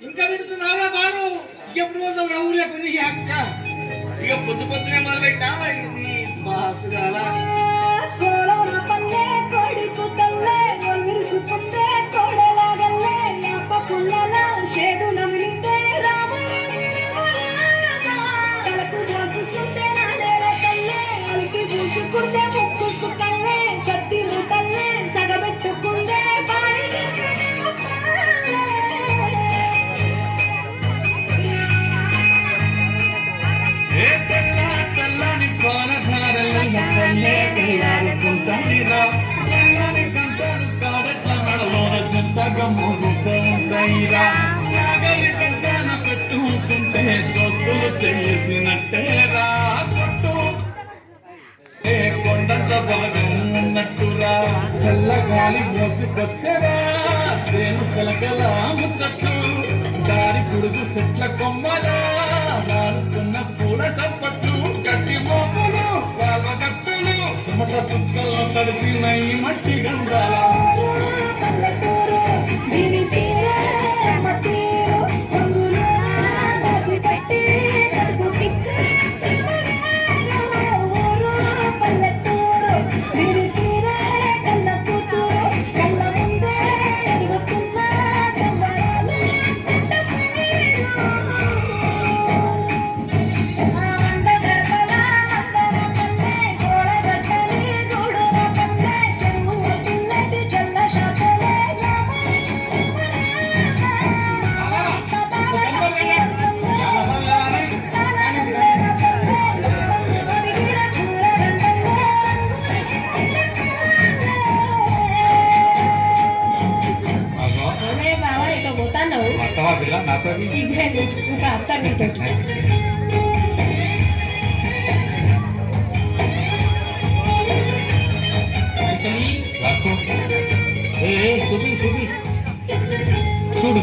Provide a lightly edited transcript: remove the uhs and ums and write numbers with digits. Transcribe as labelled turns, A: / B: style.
A: ఇంకా పెడుతున్నావా బాను ఎప్పుడు పోతావు ఊళ్ళో కొన్ని అక్క ఇక పొద్దు పొద్దునే మొదలు పెట్టినావా ఇది బాసుగాల పెట్టుకుంటే దోస్తులు చేసినట్టేరా కొట్టు కొండంత భాగం ఉన్నట్టురా చల్లగాలి మోసుకొచ్చరా సేను సెలకల ముచ్చట్లు దారి పురుగు సెట్ల కొమ్మలా నాలుకున్న పూల సప్పట్లు గట్టి మోపులు వాళ్ళ గట్టులు సుమట సుక్కల్లో తడిసిన ఈ మట్టి గంగాల
B: ఇంకా అత్త నీతో చూడు